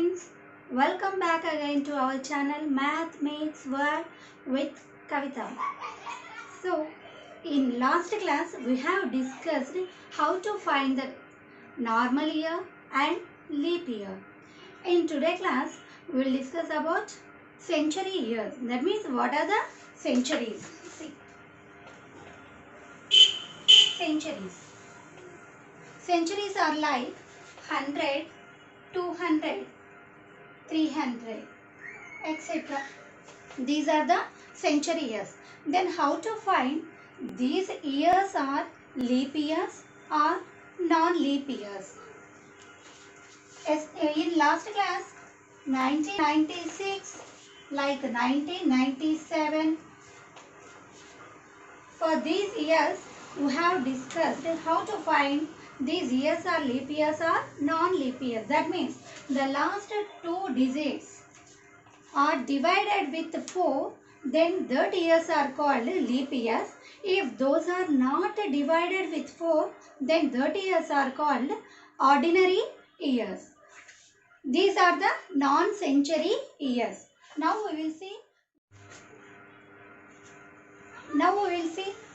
friends, welcome back again to our channel Math Makes World with Kavita. So, in last class we have discussed how to find the normal year and leap year. In today's class we will discuss about century years. That means what are the centuries? See, centuries. Centuries are like 100, 200, 300, etc. These are the century years. Then how to find these years are leap years or non-leap years? As in last class, 1996, like 1997, for these years we have discussed how to find these years are leap years or non-leap years. That means the last two digits are divided with 4, then that years are called leap years. If those are not divided with 4, then that years are called ordinary years. These are the non-century years. Now we will see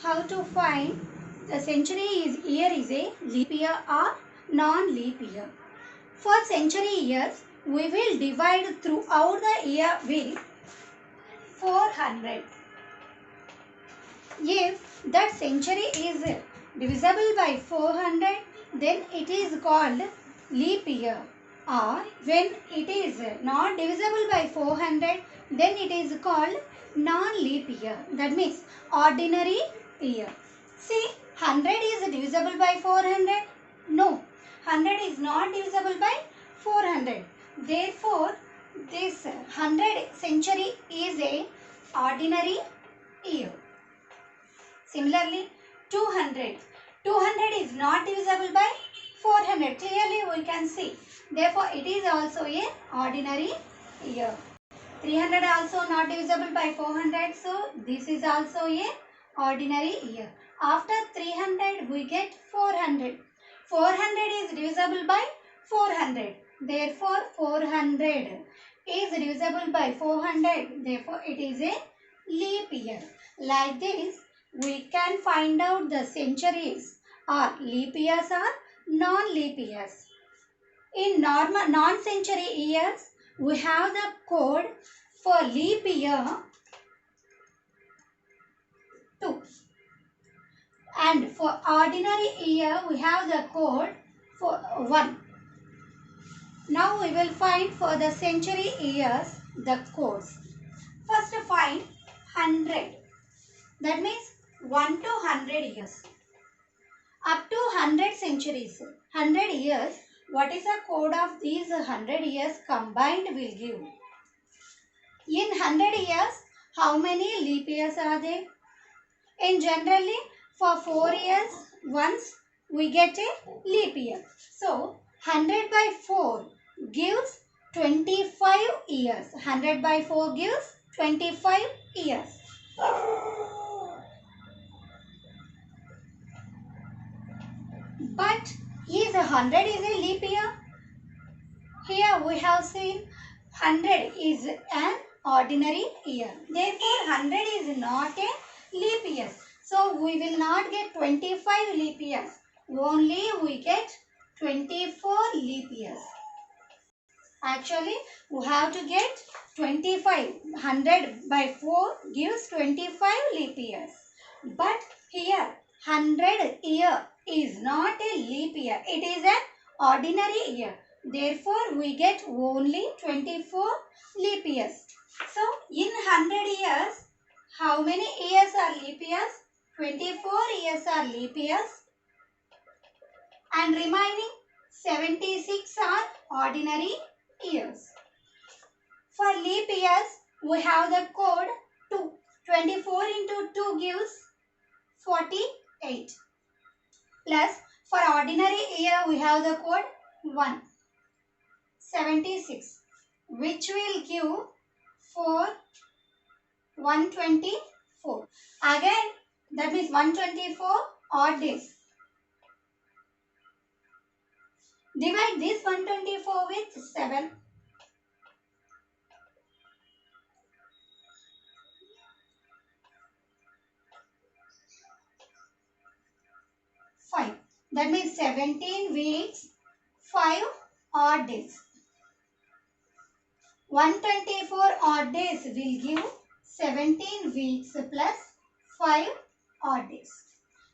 how to find the year is a leap year or non-leap year. For century years, we will divide throughout the year with 400. If that century is divisible by 400, then it is called leap year. Or when it is not divisible by 400, then it is called non-leap year. That means ordinary year. See, 100 is divisible by 400? No, 100 is not divisible by 400. Therefore, this 100 century is a ordinary year. Similarly, 200. 200 is not divisible by 400. Clearly we can see. Therefore, it is also a ordinary year. 300 also not divisible by 400. So, this is also a ordinary year. After 300, we get 400. 400 is divisible by 400. Therefore, 400 is divisible by 400. Therefore, it is a leap year. Like this, we can find out the centuries or leap years or non-leap years. In normal non-century years, we have the code for leap year 2. And for ordinary year, we have the code for 1. Now we will find for the century years the codes. First find 100. That means 1 to 100 years. Up to 100 centuries, 100 years, what is the code of these 100 years combined will give? In 100 years, how many leap years are there? In generally, for 4 years, once we get a leap year. So, 100 by 4 gives 25 years. 100 by 4 gives 25 years. But is 100 is a leap year? Here we have seen 100 is an ordinary year. Therefore, 100 is not a leap year. So, we will not get 25 leap years. Only we get 24 leap years. Actually, we have to get 25. 100 by 4 gives 25 leap years. But here, 100 year is not a leap year. It is an ordinary year. Therefore, we get only 24 leap years. So, in 100 years, how many years are leap years? 24 years are leap years. And remaining 76 are ordinary years. For leap years, we have the code 2. 24 into 2 gives 48. Plus, for ordinary year, we have the code 1. 76. Which will give 4. 124. Again, that means 124 odd days. Divide this 124 with 7. That means 17 weeks, 5 odd days. 124 odd days will give 17 weeks plus 5 odd days.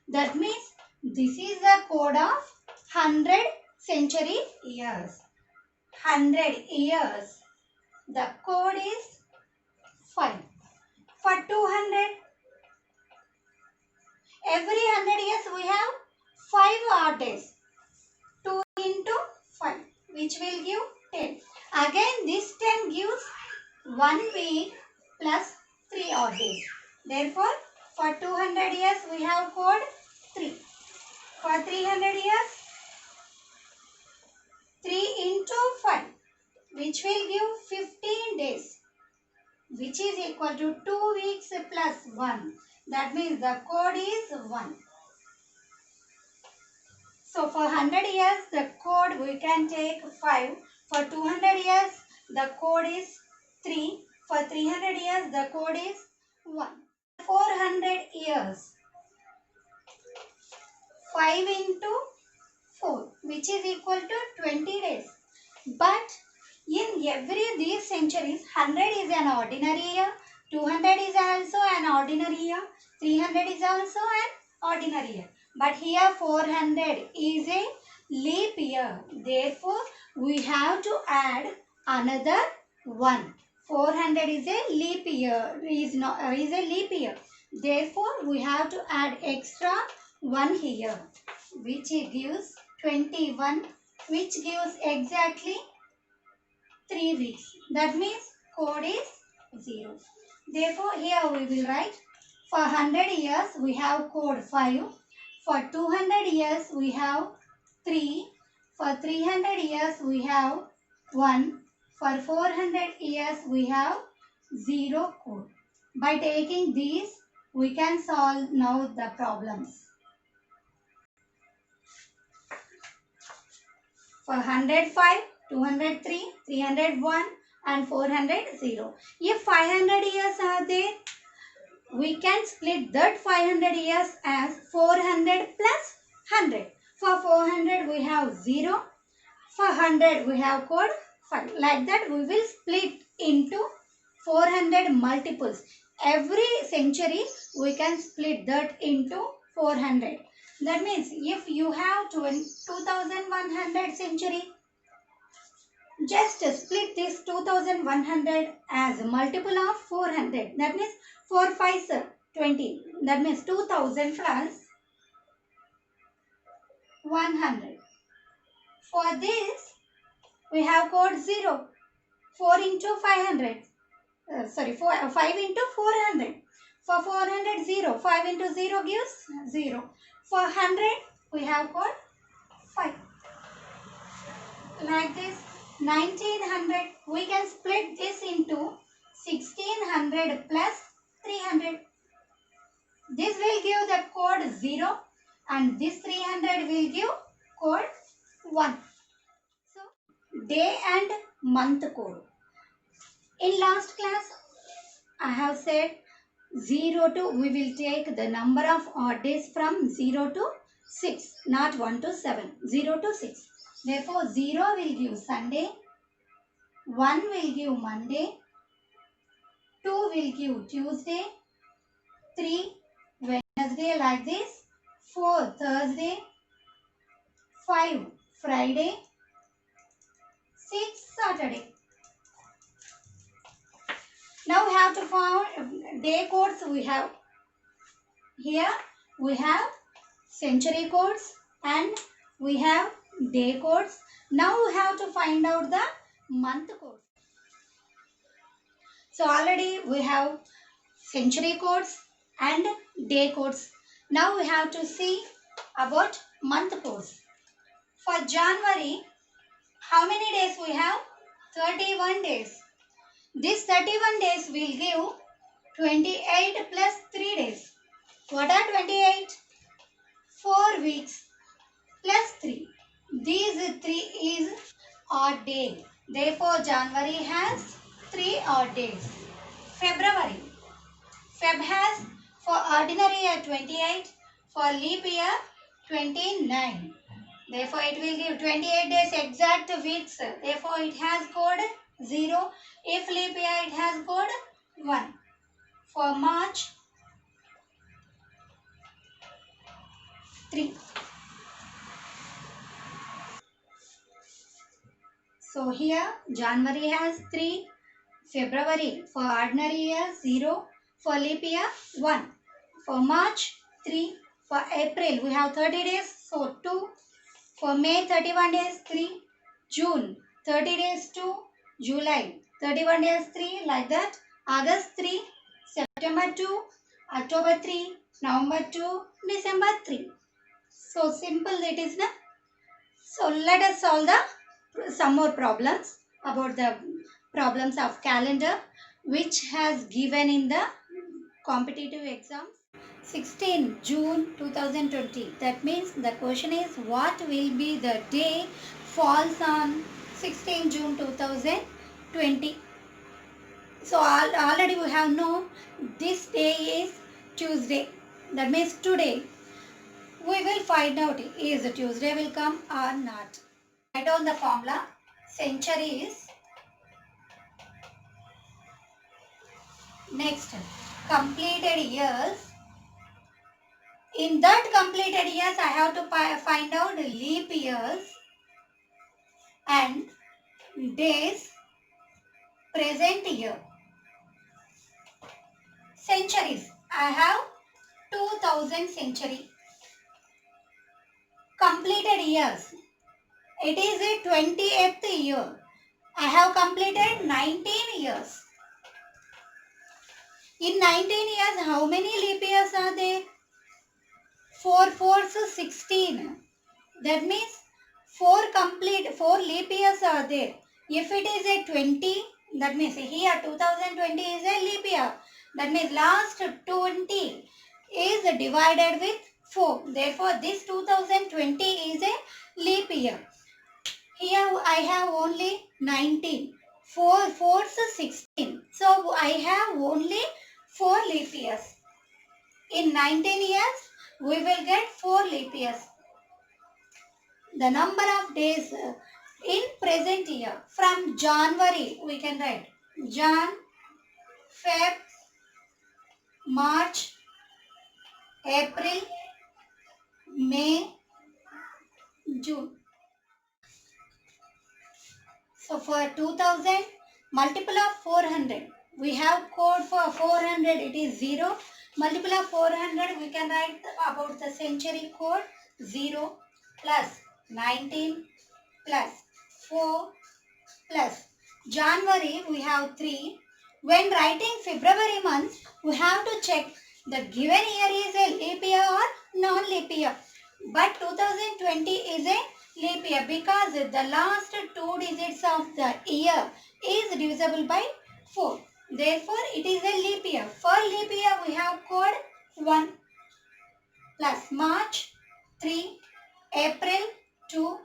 That means this is the code of 100 century years. 100 years. The code is 5. For 200, every 100 years we have 5 odd days. 2 into 5, which will give 10. Again, this 10 gives 1 week plus 3 odd days. Therefore, for 200 years we have code 3. For 300 years, 3 into 5, which will give 15 days, which is equal to 2 weeks plus 1. That means the code is 1. So for 100 years, the code we can take 5. For 200 years, the code is 3. For 300 years, the code is 1. 400 years, 5 into 4, which is equal to 20 days. But in every these centuries, 100 is an ordinary year, 200 is also an ordinary year, 300 is also an ordinary year. But here 400 is a leap year. Therefore, we have to add another 1. 400 is a leap year. Is a leap year. Therefore, we have to add extra 1 here, which gives 21, which gives exactly 3 weeks. That means code is 0. Therefore, here we will write for 100 years we have code 5. For 200 years we have 3. For 300 years we have 1. For 400 years we have 0 code. By taking these, we can solve now the problems. For 105, 203, 301 and 400, 0. If 500 years are there, we can split that 500 years as 400 plus 100. For 400 we have 0. For 100 we have code 5. Like that we will split into 400 multiples. Every century we can split that into 400. That means if you have 2100 century, just split this 2100 as a multiple of 400. That means 4 5s 20. That means 2000 plus 100. For this, we have code 0. 4 into 500. 5 into 400. For 400, 0. 5 into 0 gives 0. For 100, we have code 5. Like this, 1900, we can split this into 1600 plus 300. This will give the code 0 and this 300 will give code 1. So, day and month code. In last class, I have said 0 to, we will take the number of odd days from 0 to 6, not 1 to 7, 0 to 6. Therefore, 0 will give Sunday, 1 will give Monday, 2 will give Tuesday, 3 Wednesday like this, 4 Thursday, 5 Friday, 6 Saturday. Now we have to find day codes. We have here we have century codes and we have day codes. Now we have to find out the month codes. So already we have century codes and day codes. Now we have to see about month codes. For January, how many days we have? 31 days. This 31 days will give 28 plus 3 days. What are 28? 4 weeks plus 3. These 3 is odd day. Therefore, January has 3 odd days. February. Feb has for ordinary year 28, for leap year 29. Therefore, it will give 28 days exact weeks. Therefore, it has code 0. If leap year, it has code 1. For March, 3. So, here January has 3. February for ordinary year 0. For leap year 1. For March 3. For April we have 30 days, so 2. For May 31 days 3. June 30 days 2. July 31 days 3, like that. August 3. September 2. October 3. November 2. December 3. So simple it is now. So let us solve some more problems about the problems of calendar which has given in the competitive exams. 16 June 2020. That means the question is what will be the day falls on 16 June 2020. So already we have known this day is Tuesday. That means today we will find out is Tuesday will come or not. Write down the formula. Centuries. Next, completed years. In that completed years, I have to find out leap years and days present year. Centuries. I have 2000 century. Completed years. It is a 20th year. I have completed 19 years. In 19 years, how many leap years are there? 4 fours 16. That means 4 leap years are there. If it is a 20, that means here 2020 is a leap year. That means last 20 is divided with 4. Therefore, this 2020 is a leap year. Here I have only 19. 4 fours 16. So I have only 4 leap years. In 19 years, we will get 4 leap years. The number of days in present year. From January, we can write Jan, Feb, March, April, May, June. So for 2000, multiple of 400. We have code for 400, it is 0. Multiple of 400, we can write about the century code 0 plus 19 plus 4 plus January we have 3. When writing February month, we have to check the given year is a leap year or non-leap year. But 2020 is a leap year because the last 2 digits of the year is divisible by 4. Therefore, it is a leap year. For leap year, we have code 1 plus March 3, April 2,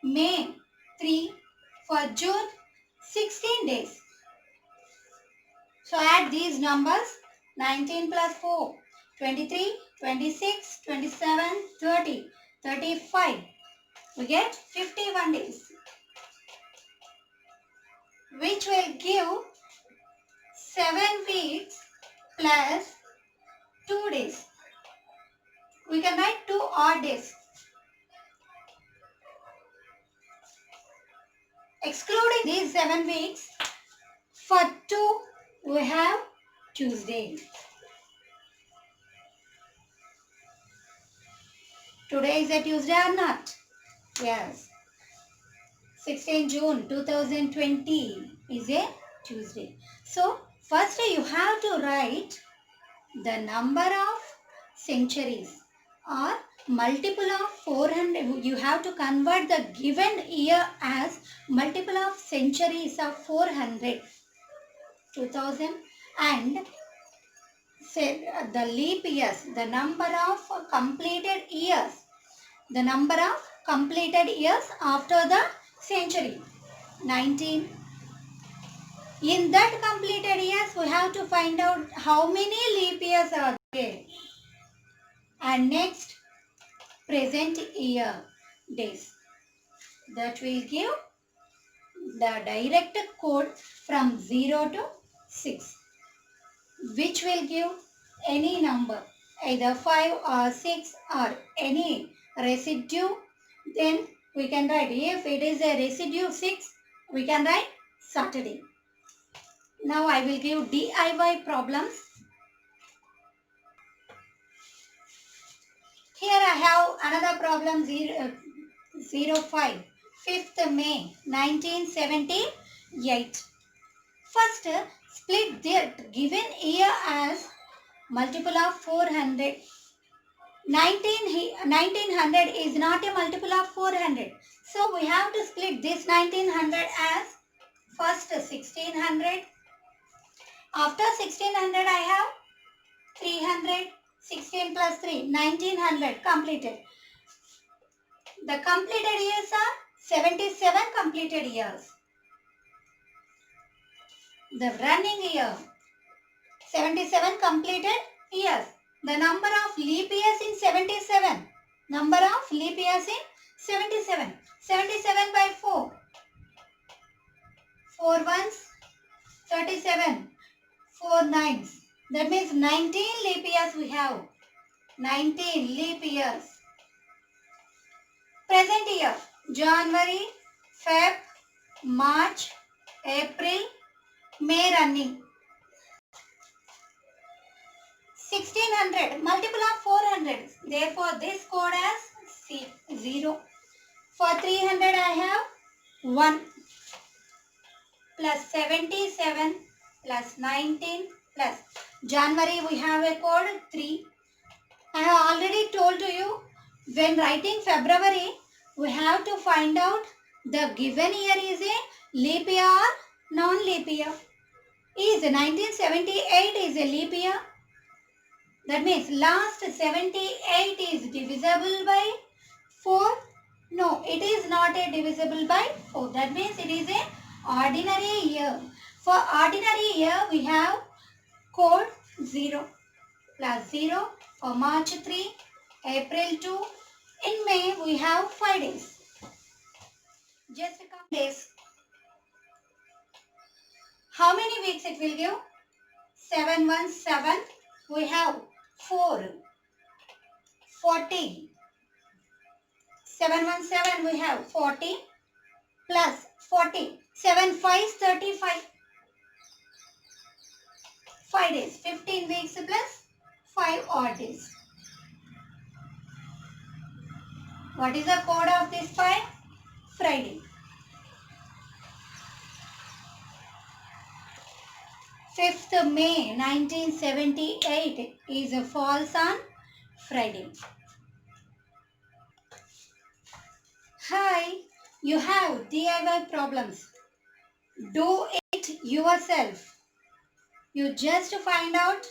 May 3, for June 16 days. So add these numbers 19 plus 4, 23, 26, 27, 30, 35. We get 51 days, which will give 7 weeks plus 2 days. We can write 2 odd days. Excluding these 7 weeks, for 2 we have Tuesday. Today is a Tuesday or not? Yes. 16 June 2020 is a Tuesday. So, first you have to write the number of centuries or multiple of 400. You have to convert the given year as multiple of centuries of 400. 2000 and say the leap years, the number of completed years, the number of completed years after the century, 19. In that completed years, we have to find out how many leap years are there. And next, present year days. That will give the direct code from 0 to 6, which will give any number, either 5 or 6 or any residue. Then we can write, if it is a residue 6, we can write Saturday. Now I will give DIY problems. Here I have another problem 05, 5th May 1978. First, split that given year as multiple of 400. 1900 is not a multiple of 400. So we have to split this 1900 as first 1600. After 1600 I have 300. 16 plus 3, 1900 completed. The completed years are 77 completed years. The running year, 77 completed years. The number of leap years in 77. Number of leap years in 77. 77 by 4. 4 ones, 37. 4 nines. That means 19 leap years we have. 19 leap years. Present year, January, Feb, March, April, May running. 1600, multiple of 400. Therefore, this code as 0. For 300, I have 1 plus 77 plus 19 plus January, we have a code 3. I have already told to you, when writing February, we have to find out the given year is a leap year or non-leap year. Is 1978 is a leap year? That means last 78 is divisible by 4. No, it is not a divisible by 4. That means it is a ordinary year. For ordinary year, we have code 0 plus 0 for March 3, April 2. In May, we have 5 days. Just a couple days. How many weeks it will give? 7 1 7. We have 4. 40. 7 1 7 we have 40 plus 40. 7 5 35. 5 days. 15 weeks plus 5 odd days. What is the code of this 5? Friday. 5th May 1978 is a falls on Friday. Hi, you have DIY problems. Do it yourself. You just find out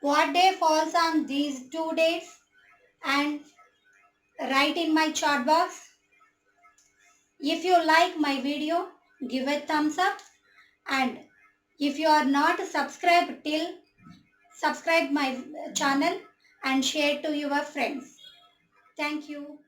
what day falls on these 2 dates and write in my chat box. If you like my video, give a thumbs up, and if you are not subscribed till, subscribe my channel and share to your friends. Thank you.